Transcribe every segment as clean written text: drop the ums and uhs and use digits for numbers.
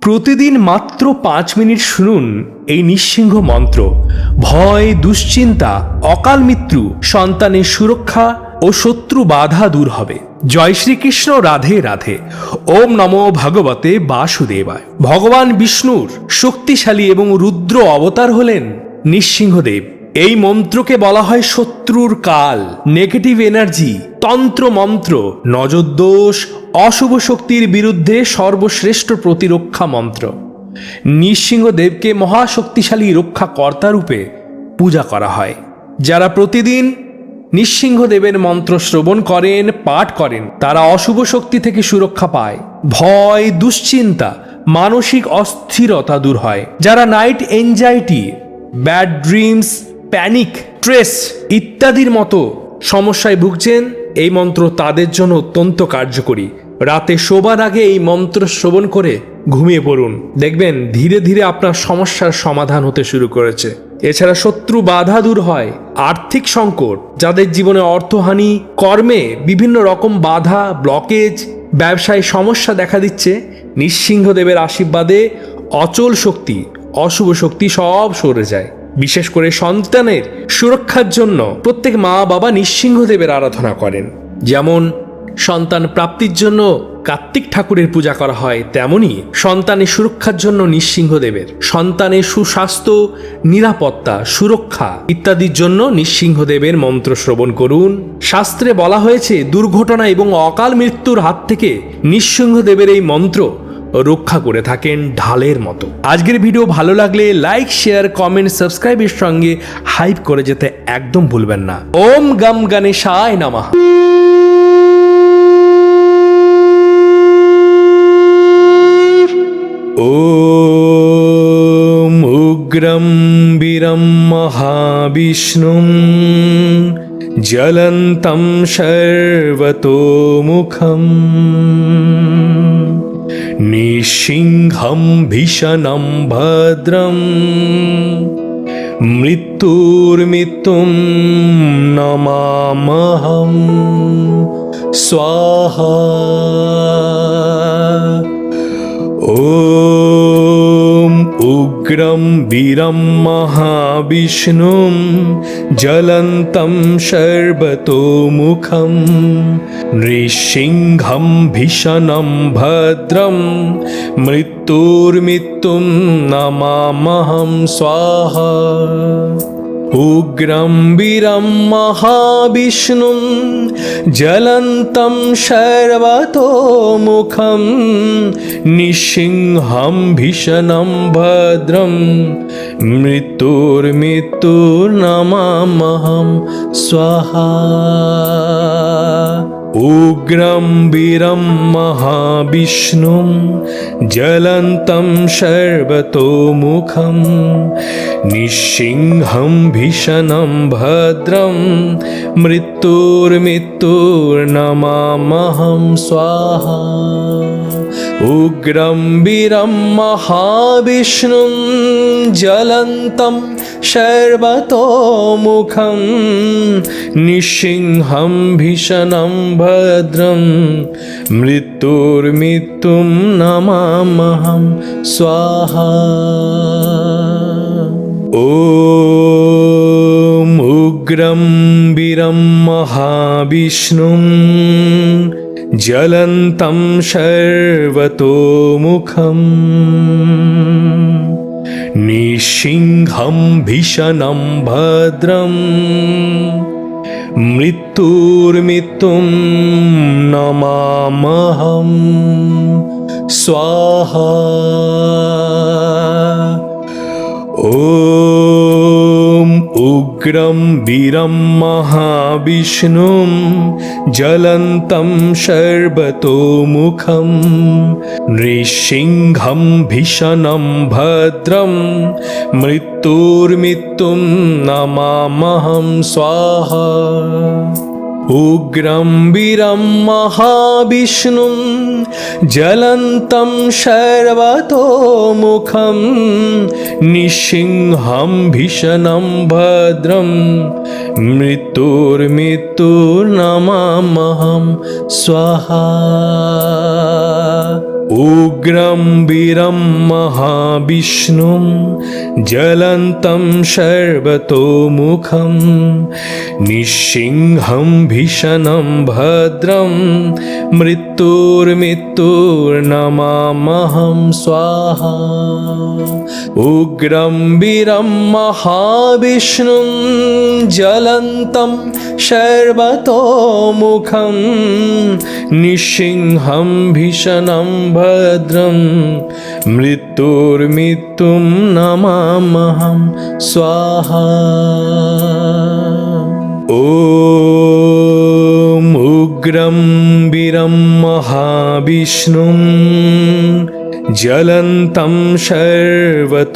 প্রতিদিন মাত্র 5 মিনিট শুনুন এই নিঃসিংহ মন্ত্র। ভয়, দুশ্চিন্তা, অকাল মৃত্যু, সন্তানের সুরক্ষা ও শত্রু বাধা দূর হবে। জয় শ্রীকৃষ্ণ। রাধে রাধে। ওম নমো ভগবতে বাসুদেবায়। ভগবান বিষ্ণুর শক্তিশালী এবং রুদ্র অবতার হলেন নৃসিংহদেব। এই মন্ত্রকে বলা হয় শত্রুর কাল, নেগেটিভ এনার্জি, তন্ত্র মন্ত্র, নজরদোষ, অশুভ শক্তির বিরুদ্ধে সর্বশ্রেষ্ঠ প্রতিরক্ষা মন্ত্র। নৃসিংহদেবকে মহাশক্তিশালী রক্ষাকর্তা রূপে পূজা করা হয়। যারা প্রতিদিন নৃসিংহদেবের মন্ত্র শ্রবণ করেন, পাঠ করেন, তারা অশুভ শক্তি থেকে সুরক্ষা পায়। ভয়, দুশ্চিন্তা, মানসিক অস্থিরতা দূর হয়। যারা night anxiety, bad dreams, panic, stress ইত্যাদির মতো সমস্যায় ভুগছেন, এই মন্ত্র তাদের জন্য অত্যন্ত কার্যকরী। রাতে শোবার আগে এই মন্ত্র শ্রবণ করে ঘুমিয়ে পড়ুন, দেখবেন ধীরে ধীরে আপনার সমস্যার সমাধান হতে শুরু করেছে। এছাড়া শত্রু বাধা দূর হয়। আর্থিক সংকট, যাদের জীবনে অর্থহানি, কর্মে বিভিন্ন রকম বাধা, ব্লকেজ, ব্যবসায় সমস্যা দেখা দিচ্ছে, নৃসিংহদেবের আশীর্বাদে অচল শক্তি, অশুভ শক্তি সব সরে যায়। বিশেষ করে সন্তানের সুরক্ষার জন্য প্রত্যেক মা বাবা নৃসিংহদেবের আরাধনা করেন। যেমন সন্তান প্রাপ্তির জন্য কার্তিক ঠাকুরের পূজা করা হয়, তেমনি সন্তানের সুরক্ষার জন্য নৃসিংহদেবের, সন্তানের সুস্বাস্থ্য, নিরাপত্তা, সুরক্ষা ইত্যাদির জন্য নৃসিংহদেবের মন্ত্র শ্রবণ করুন। শাস্ত্রে বলা হয়েছে দুর্ঘটনা এবং অকাল মৃত্যুর হাত থেকে নৃসিংহদেবের এই মন্ত্র রক্ষা করে থাকেন ঢালের মতো। আজকের ভিডিও ভালো লাগলে লাইক, শেয়ার, কমেন্ট, সাবস্ক্রাইবের সঙ্গে হাইপ করে যেতে একদম ভুলবেন না। ওম গম গণেশায় নমঃ। ওম উগ্রম বীরম মহাবিষ্ণুম জ্বলন্তম সর্বতোমুখম নৃসিংহম ভীষণম ভদ্রম মৃত্যুর্মৃত্যুম নমামহম স্বাহা। ওম উগ্রম বীরম মহাবিষ্ণুম জ্বলন্তম সর্বতোমুখম নৃসিংহম ভীষণম ভদ্রম মৃত্যুর্মৃত্যুম নমামহম স্বাহা। উগ্রম বীরম মহাবিষ্ণুম জ্বলন্তম সর্বতোমুখম নৃসিংহম ভীষণম ভদ্রম মৃত্যুর্মৃত্যুর্নমামহম স্বাহা। উগ্রম বীরম মহাবিষ্ণুম জ্বলন্তম সর্বতোমুখম নৃসিংহম ভীষণম ভদ্রম মৃত্যুর্মৃত্যুর্নমামহম স্বাহা। উগ্রম বীরম মহাবিষ্ণুম জ্বলন্তম সর্বতোমুখম নৃসিংহম ভীষণম ভদ্রম মৃত্যুর্মৃত্যুম নমামহম স্বাহা। ওম উগ্রম বীরম মহাবিষ্ণুম জ্বলন্তম সর্বতোমুখম নৃসিংহম ভীষণম ভদ্রম মৃত্যুর্মৃত্যুম নমামহম স্বাহা। ওম উগ্রম বীরম মহাবিষ্ণুম জ্বলন্তম সর্বতোমুখম নৃসিংহম ভীষণম ভদ্রম মৃত্যুর্মৃত্যুম নমামহম স্বাহা। উগ্রম বীরম মহাবিষ্ণুম জ্বলন্তম সর্বতোমুখম নৃসিংহম ভীষণম ভদ্রম মৃত্যুর্মৃত্যুর্নমামহম স্বাহা। उग्रं वीरं महाविष्णुं ज्वलन्तं सर्वतोमुखं निःसिंहं भीषणं भद्रं मृत्युर्मृत्युर्नमाम्यहं स्वाहा। उग्रं वीरं महाविष्णुं ज्वलन्तं सर्वतोमुखं निःसिंहं भीषणं भद्रं मृत्युर्मृत्युं नमाम्यहं स्वाहा। ॐ उग्रं वीरं महाविष्णुं ज्वलन्तं सर्वतोमुखं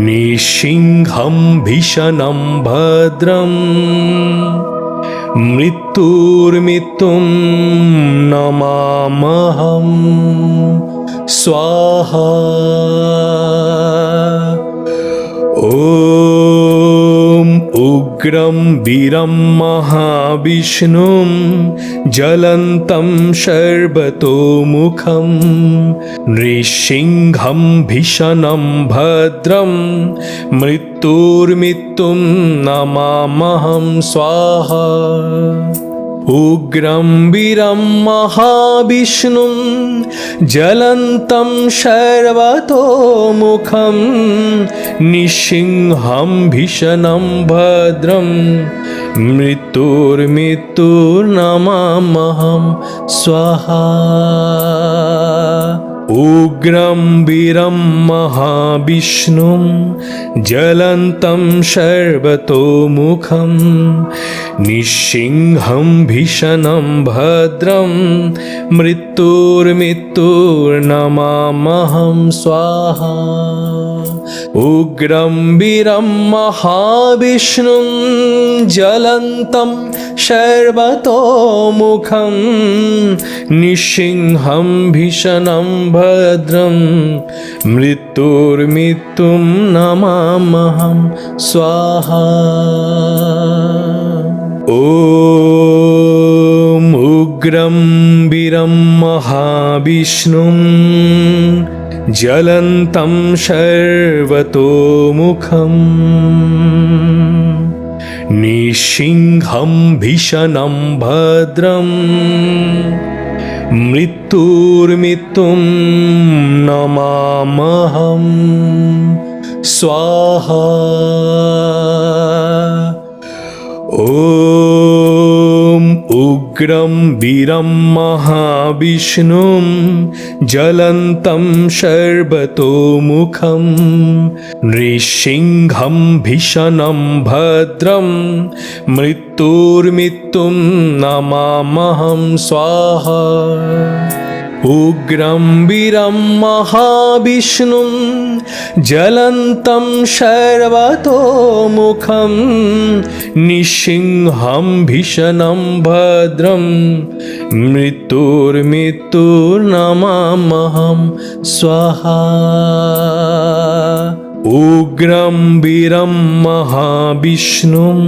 निःसिंहं भीषणं भद्रं मृत्युर्मृत्युं नमाम्यहं स्वाहा। ॐ उग्रं वीरं महाविष्णुं ज्वलन्तं सर्वतोमुखं नृसिंहं भीषणं भद्रं मृत्युर्मृत्युं नमाम्यहं स्वाहा। उग्रं वीरं महाविष्णुं ज्वलन्तं सर्वतोमुखं निःसिंहं भीषणं भद्रं मृत्युर्मृत्युर्नमाम्यहं स्वाहा। उग्रं वीरं महाविष्णुं ज्वलन्तं सर्वतोमुखं निःसिंहं भीषणं भद्रं मृत्युर्मृत्युर्नमाम्यहं स्वाहा। उग्रं वीरं महाविष्णुं ज्वलन्तं सर्वतोमुखं निःसिंहं भीषणं भद्रं मृत्युर्मृत्युं नमाम्यहं स्वाहा। ॐ उग्रं वीरं महाविष्णुं ज्वलन्तं सर्वतोमुखं निःसिंहं भीषणं भद्रं मृत्युर्मृत्युं नमाम्यहं स्वाहा। ॐ उग्रं वीरं महाविष्णुं ज्वलन्तं सर्वतोमुखं नृसिंहं भीषणं भद्रं मृत्युर्मृत्युं नमाम्यहं स्वाहा। उग्रं वीरं महाविष्णुं ज्वलन्तं सर्वतोमुखं निःसिंहं भीषणं भद्रं मृत्युर्मृत्युर्नमाम्यहं स्वाहा। उग्रं वीरं महाविष्णुं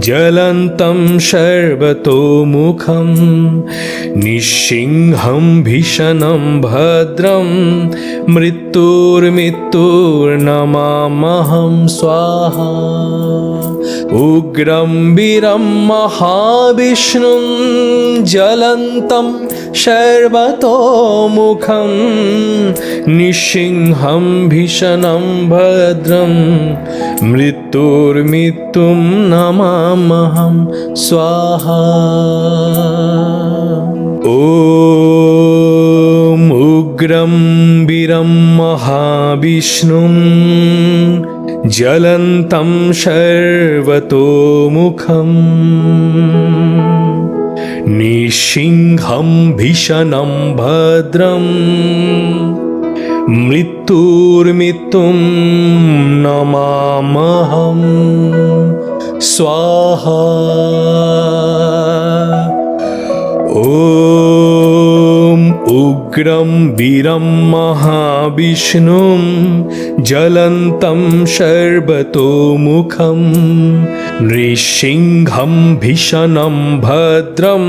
ज्वलन्तं सर्वतोमुखं निःसिंहं भीषणं भद्रं मृत्युर्मृत्युर्नमाम्यहं स्वाहा। उग्रं वीरं महाविष्णुं ज्वलन्तं सर्वतोमुखं निःसिंहं भीषणं भद्रं मृत्युर्मृत्युं नमाम्यहं स्वाहा। ॐ उग्रं वीरं महाविष्णुं ज्वलन्तं सर्वतोमुखं निःसिंहं भीषणं भद्रं मृत्युर्मृत्युं नमाम्यहं स्वाहा। ॐ उग्रं वीरं महाविष्णुं ज्वलन्तं सर्वतोमुखं नृसिंहं भीषणं भद्रं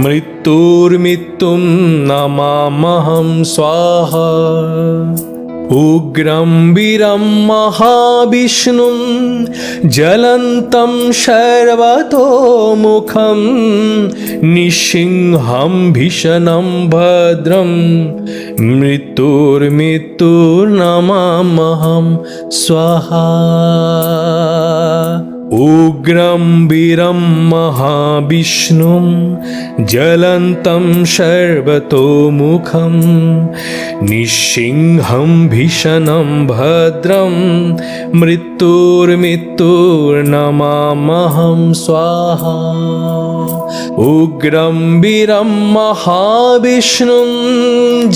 मृत्युर्मृत्युं नमाम्यहं स्वाहा। उग्रं वीरं महाविष्णुं ज्वलन्तं सर्वतोमुखं नृसिंहं भीषणं भद्रं मृत्युर्मृत्युर्नमाम्यहं स्वाहा। उग्रं वीरं महाविष्णुं ज्वलन्तं सर्वतोमुखं नृसिंहं भीषणं भद्रं मृत्युर्मृत्युर्नमाम्यहं स्वाहा। उग्रं वीरं महाविष्णुं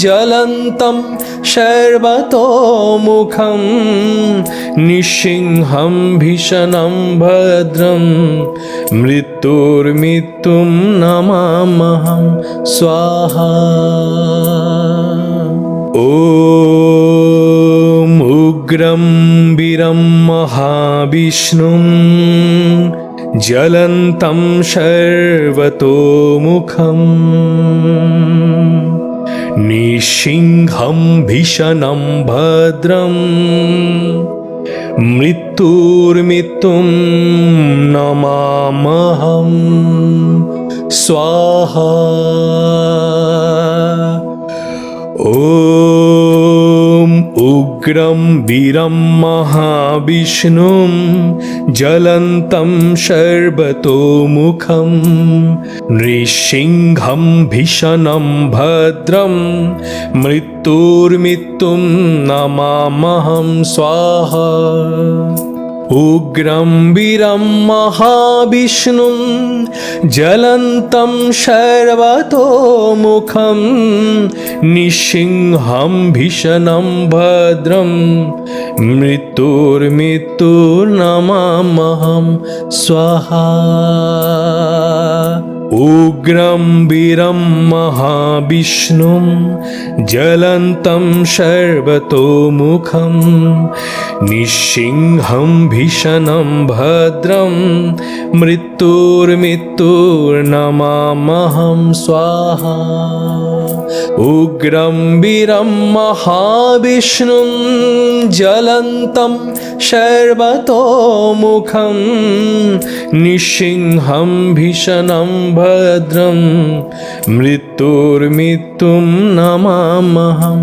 ज्वलन्तं सर्वतोमुखं नृसिंहं भीषणं भद्रं मृत्युर्मृत्युं नमाम्यहं स्वाहा। ॐ उग्रं वीरं महाविष्णुं ज्वलन्तं सर्वतोमुखं नृसिंहं भीषणं भद्रं मृत्युर्मृत्युं नमाम्यहं स्वाहा। ॐ उग्रं वीरं महाविष्णुं ज्वलन्तं सर्वतोमुखं नृसिंहं भीषणं भद्रं मृत्युर्मृत्युं नमाम्यहं स्वाहा। उग्रं वीरं महाविष्णुं ज्वलन्तं सर्वतोमुखं नृसिंहं भीषणं भद्रं मृत्युर्मृत्युर्नमाम्यहं स्वाहा। उग्रं वीरं महाविष्णुं ज्वलन्तं सर्वतोमुखं नृसिंहं भीषणं भद्रं मृत्युर्मृत्युर्नमाम्यहं स्वाहा। उग्रं वीरं महाविष्णुं ज्वलन्तं सर्वतोमुखं नृसिंहं भीषणं भद्रं मृत्युर्मृत्युं नमाम्यहं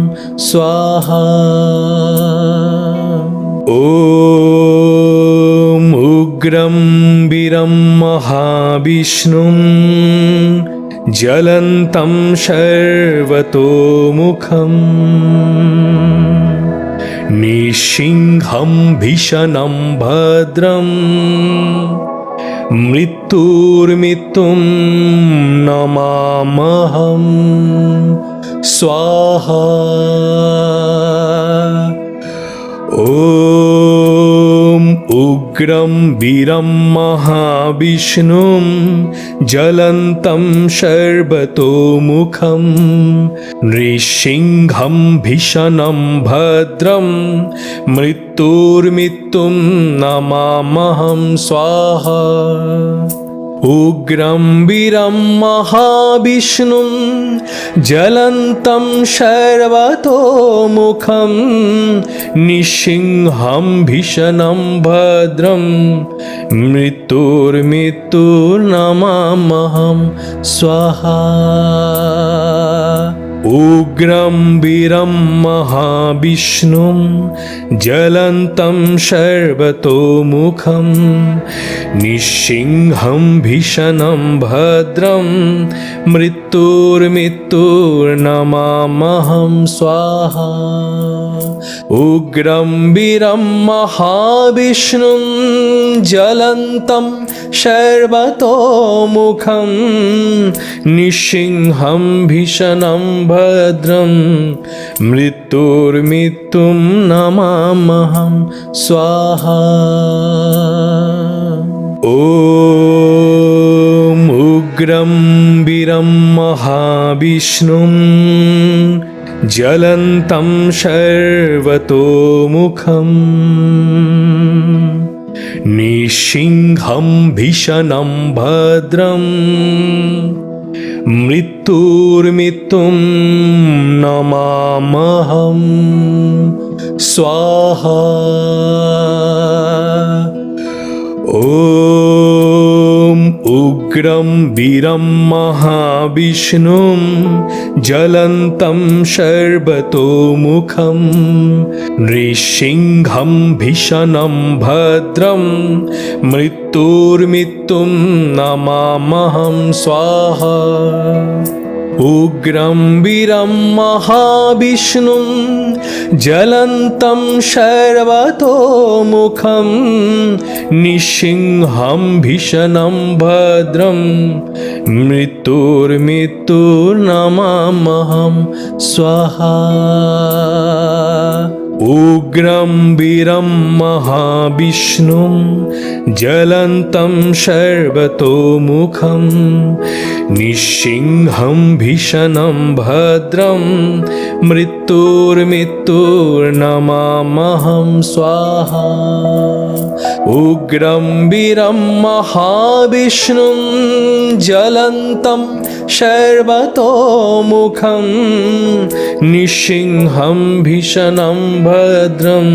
स्वाहा। ॐ उग्रं वीरं महाविष्णुं ज्वलन्तं सर्वतोमुखं नृसिंहं भीषणं भद्रं मृत्युर्मृत्युं नमाम्यहं स्वाहा। ॐ उग्रं वीरं महाविष्णुं ज्वलन्तं सर्वतोमुखं नृसिंहं भीषणं भद्रं मृत्युर्मृत्युं नमाम्यहं स्वाहा। उग्रं वीरं महाविष्णुं ज्वलन्तं सर्वतोमुखं नृसिंहं भीषणं भद्रं मृत्युर्मृत्युर्नमाम्यहं स्वाहा। उग्रं वीरं महाविष्णुं ज्वलन्तं सर्वतोमुखं नृसिंहं भीषणं भद्रं मृत्युर्मृत्युर्नमाम्यहं स्वाहा। उग्रं वीरं महाविष्णुं ज्वलन्तं सर्वतोमुखं नृसिंहं भीषणं भद्रं मृत्युर्मृत्युं नमाम्यहं स्वाहा। ॐ উগ্রম বীরম মহাবিষ্ণুম জ্বলন্तं সর্বতোমুখম নিঃসিংহম ভীষণম ভদ্রম মৃত্যুর্মৃত্যুম নমামহম স্বাহা। ওম উগ্রম বীরম মহাবিষ্ণুম জ্বলন্तं সর্বতোমুখম নৃসিংহম ভীষণম ভদ্রম মৃত্যুর্মৃত্যুম নমামহম স্বাহা। উগ্রম বীরম মহাবিষ্ণুম জ্বলন্तं সর্বতোমুখম নিঃসিংহম ভীষণম ভদ্রম মৃত্যুর্মৃত্যুর্নমামহম স্বাহা। উগ্রম বীরম মহাবিষ্ণুম জ্বলন্तं সর্বতোমুখম নিঃসিংহম ভীষণম ভদ্রম মৃত্যুর্মৃত্যুর্নমামহম স্বাহা। উগ্রম বীরম মহাবিষ্ণুম জ্বলন্तं সর্বতোমুখম নিঃসিংহম ভীষণম ভদ্রম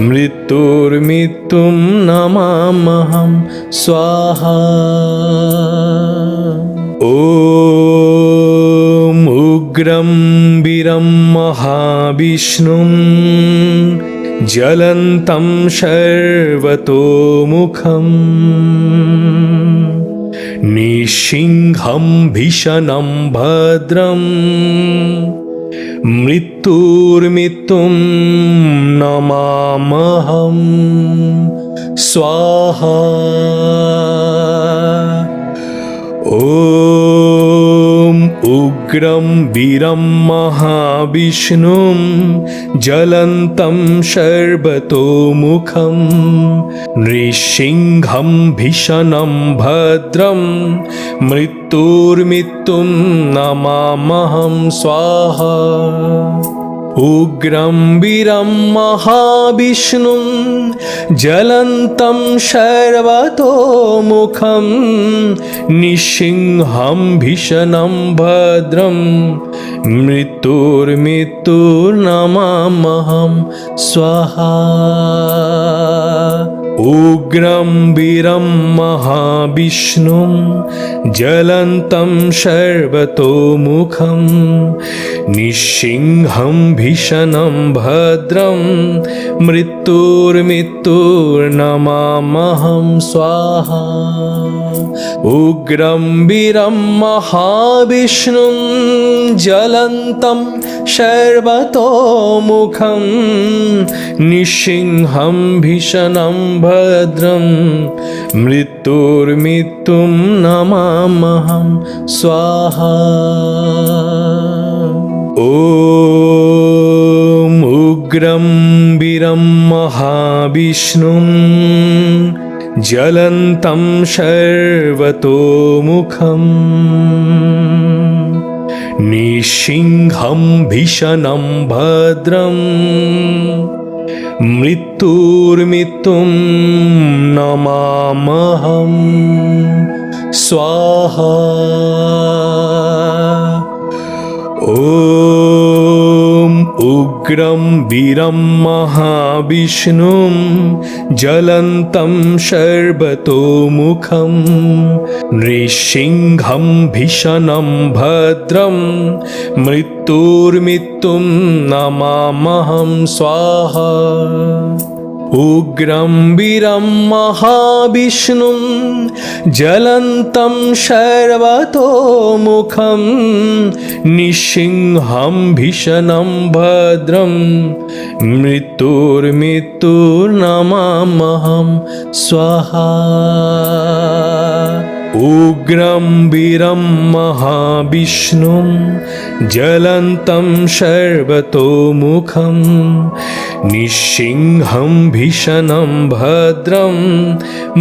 মৃত্যুর্মৃত্যুম নমামহম স্বাহা। ওম উগ্রম বীরম মহাবিষ্ণুম জ্বলন্तं সর্বতোমুখম নিঃসিংহম ভীষণম ভদ্রম মৃত্যুর্মৃত্যুম নমামহম স্বাহা। ওম উগ্রম বীরম মহাবিষ্ণুম জ্বলন্तं সর্বতোমুখম নৃসিংহম ভীষণম ভদ্রম মৃত্যুর্মৃত্যুম নমামহম স্বাহা। উগ্রম বীরম মহাবিষ্ণুম জ্বলন্तं সর্বতোমুখম নিঃসিংহম ভীষণম ভদ্রম মৃত্যুর্মৃত্যুর্নমামহম স্বাহা। উগ্রম বীরম মহাবিষ্ণুম জ্বলন্तं সর্বতোমুখম নিঃসিংহম ভীষণম ভদ্রম মৃত্যুর্মৃত্যুর্নমামহম স্বাহা। উগ্রম বীরম মহাবিষ্ণুম জ্বলন্तं সর্বতোমুখম নিঃসিংহম ভীষণম ভদ্রম মৃত্যুর্মৃত্যুম নমামহম স্বাহা। ওম উগ্রম বীরম মহাবিষ্ণুম জ্বলন্तं সর্বতোমুখম নিঃসিংহম ভীষণম ভদ্রম মৃত্যুর্মৃত্যুম নমামহম স্বাহা। ওম উগ্রম বীরম মহাবিষ্ণুম জ্বলন্तं সর্বতোমুখম নৃসিংহম ভীষণম ভদ্রম মৃত্যুর্মৃত্যুম নমামহম স্বাহা। উগ্রম বীরম মহাবিষ্ণুম জ্বলন্तं সর্বতোমুখম নিঃসিংহম ভীষণম ভদ্রম মৃত্যুর্মৃত্যুর্নমামহম স্বাহা। উগ্রম বীরম মহাবিষ্ণুম জ্বলন্तं সর্বতোমুখম निःसिंहं भीषणं भद्रं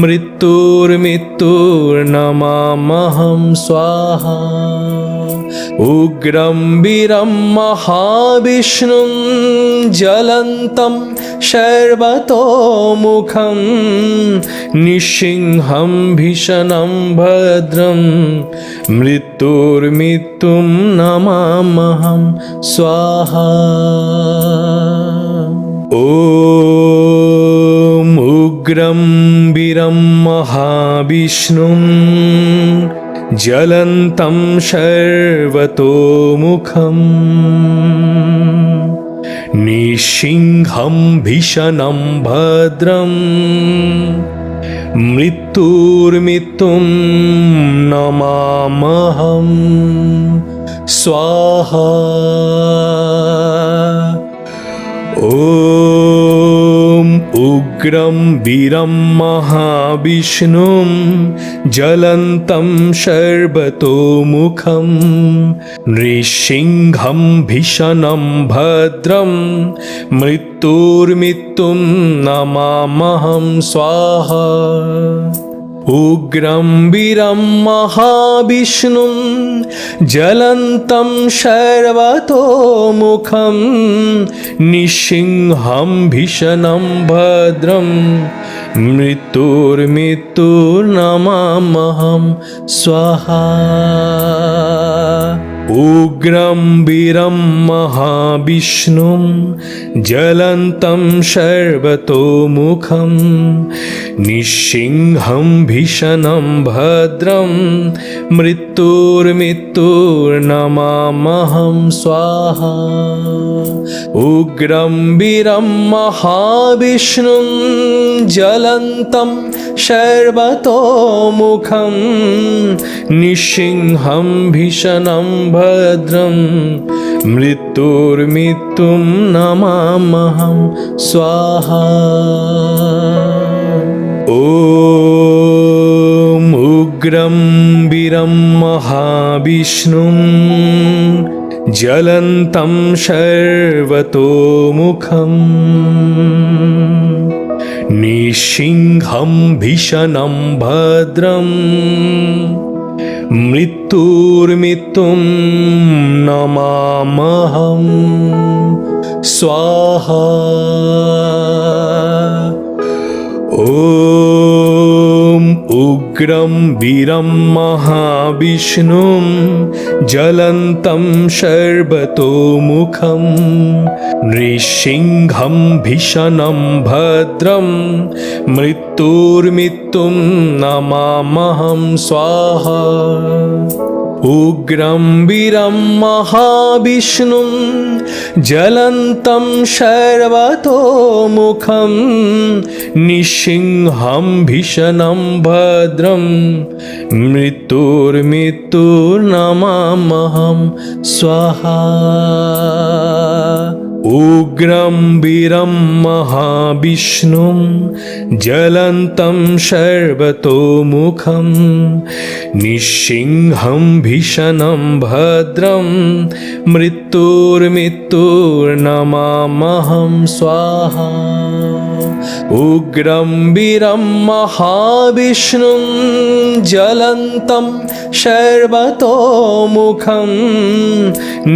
मृत्युर्मृत्युर्नमाम्यहं स्वाहा उग्रं वीरं महाविष्णुं ज्वलन्तं सर्वतोमुखं निःसिंहं भीषणं भद्रं मृत्युर्मृत्युं नमाम्यहं स्वाहा ॐ उग्रं वीरं महाविष्णुं ज्वलन्तं सर्वतोमुखं निःसिंहं भीषणं भद्रं मृत्युर्मृत्युं नमाम्यहं स्वाहा ॐ उग्रं वीरं महाविष्णुं ज्वलन्तं सर्वतोमुखं नृसिंहं भीषणं भद्रं मृत्युर्मृत्युं नमाम्यहं स्वाहा उग्रं वीरं महाविष्णुं ज्वलन्तं सर्वतोमुखं निःसिंहं भीषणं भद्रं मृत्युर्मृत्युर्नमाम्यहं स्वाहा उग्रं वीरं महाविष्णुं ज्वलन्तं सर्वतोमुखं निःसिंहं भीषणं भद्रं मृत्युर्मृत्युर्नमाम्यहं स्वाहा उग्रं वीरं महाविष्णुं ज्वलन्तं सर्वतोमुखं निःसिंहं भीषणं भद्रं मृत्युर्मृत्युं नमाम्यहं स्वाहा ॐ उग्रं वीरं महाविष्णुं ज्वलन्तं सर्वतोमुखं निःसिंहं भीषणं भद्रं मृत्युर्मृत्युं नमाम्यहं स्वाहा ॐ उग्रं वीरं महाविष्णुं ज्वलन्तं सर्वतोमुखं नृसिंहं भीषणं भद्रं मृत्युर्मृत्युं नमाम्यहं स्वाहा उग्रं वीरं महाविष्णुं ज्वलन्तं सर्वतोमुखं निःसिंहं भीषणं भद्रं मृत्युर्मृत्युर्नमाम्यहं स्वाहा उग्रं वीरं महाविष्णुं ज्वलन्तं सर्वतोमुखं निःसिंहं भीषणं भद्रं मृत्युर्मृत्युर्नमाम्यहं स्वाहा उग्रं वीरं महाविष्णुं ज्वलन्तं सर्वतोमुखं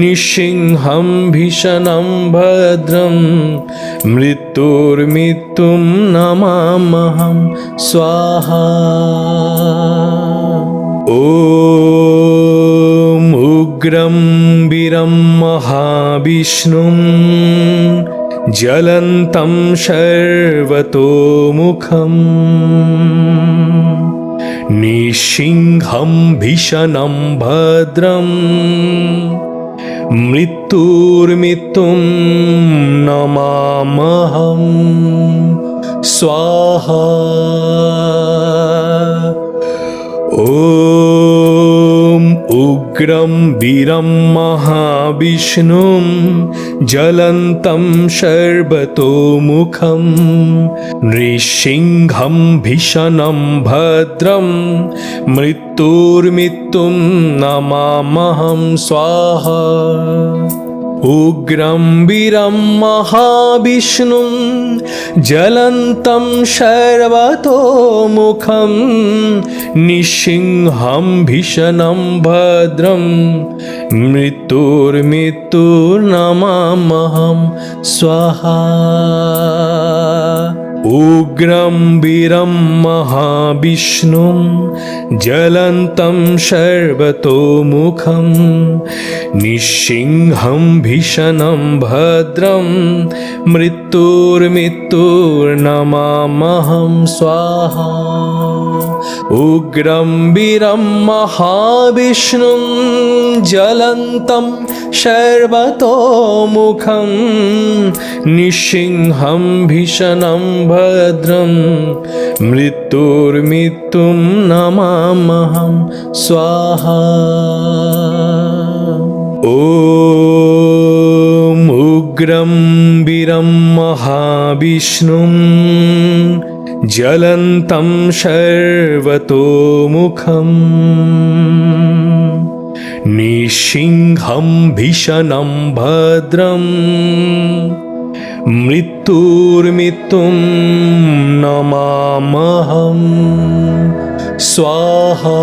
निःसिंहं भीषणं भद्रं मृत्युर्मृत्युं नमाम्यहं स्वाहा ॐ उग्रं वीरं महाविष्णुं ज्वलन्तं सर्वतोमुखं निःसिंहं भीषणं भद्रं मृत्युर्मृत्युं नमाम्यहं स्वाहा ॐ उग्रं वीरं महाविष्णुं ज्वलन्तं सर्वतोमुखं नृसिंहं भीषणं भद्रं मृत्युर्मृत्युं नमाम्यहं स्वाहा उग्रं वीरं महाविष्णुं ज्वलन्तं सर्वतोमुखं निःसिंहं भीषणं भद्रं मृत्युर्नमाम्यहं स्वाहा। उग्रं वीरं महाविष्णुं ज्वलन्तं सर्वतोमुखं निःसिंहं भीषणं भद्रं मृत्युर्नमाम्यहं स्वाहा। उग्रं वीरं महाविष्णुं ज्वलन्तं सर्वतोमुखं निःसिंहं भीषणं भद्रं मृत्युर्मृत्युं नमाम्यहं स्वाहा। ॐ उग्रं वीरं महाविष्णुं ज्वलन्तं सर्वतोमुखं निःसिंहं भीषणं भद्रं मृत्युर्मृत्युं नमाम्यहं स्वाहा।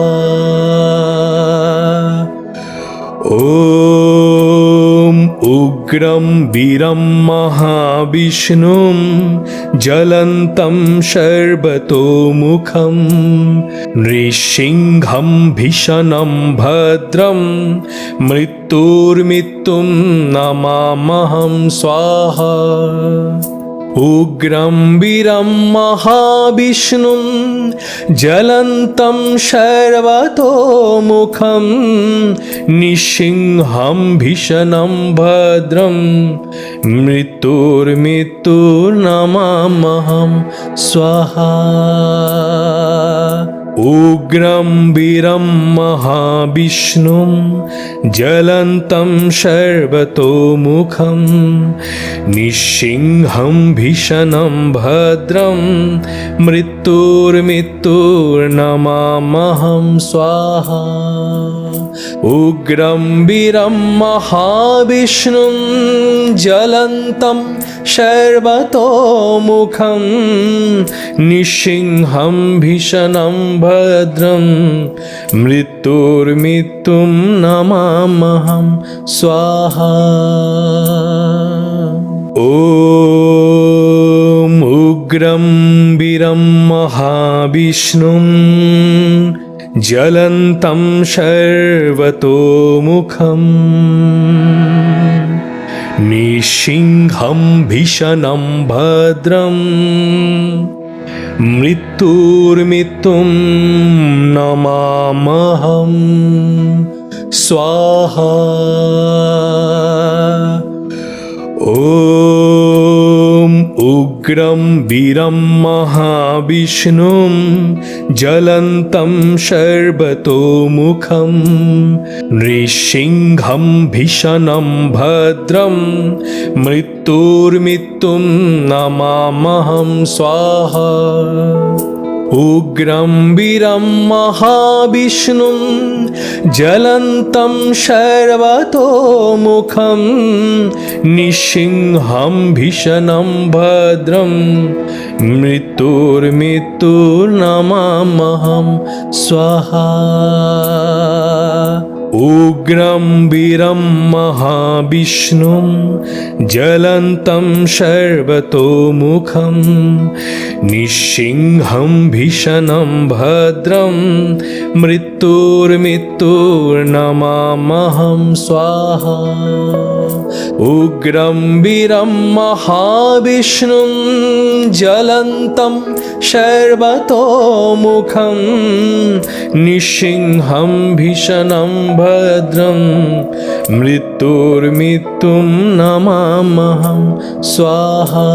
ॐ उग्रं वीरं महाविष्णुं ज्वलन्तं सर्वतोमुखं नृसिंहं भीषणं भद्रं मृत्युर्मृत्युं नमाम्यहं स्वाहा। उग्रं वीरं महाविष्णुं ज्वलन्तं सर्वतोमुखं निःसिंहं भीषणं भद्रं मृत्युर्मृत्युर्नमाम्यहं स्वाहा। उग्रं वीरं महाविष्णुं ज्वलन्तं सर्वतोमुखं निःसिंहं भीषणं भद्रं मृत्युर्मृत्युर्नमाम्यहं स्वाहा। उग्रं वीरं महाविष्णुं ज्वलन्तं सर्वतोमुखं निःसिंहं भीषणं भद्रं मृत्युर्मृत्युं नमाम्यहं स्वाहा। ॐ उग्रं वीरं महाविष्णुं ज्वलन्तं सर्वतोमुखं निःसिंहं भीषणं भद्रं मृत्युर्मृत्युं नमाम्यहं स्वाहा। ॐ उग्रं वीरं महाविष्णुं ज्वलन्तं सर्वतोमुखं नृसिंहं भीषणं भद्रं मृत्युर्मृत्युं नमाम्यहं स्वाहा। उग्रं वीरं महाविष्णुं ज्वलन्तं सर्वतोमुखं निःसिंहं भीषणं भद्रं मृत्युर्मृत्युर्नमाम्यहं स्वाहा। उग्रं वीरं महाविष्णुं ज्वलन्तं सर्वतोमुखं निःसिंहं भीषणं भद्रं मृत्युर्मृत्युर्नमाम्यहं स्वाहा। उग्रं वीरं महाविष्णुं ज्वलन्तं सर्वतोमुखं निःसिंहं भीषणं भद्रं मृत्युर्मृत्युं नमाम्यहं स्वाहा।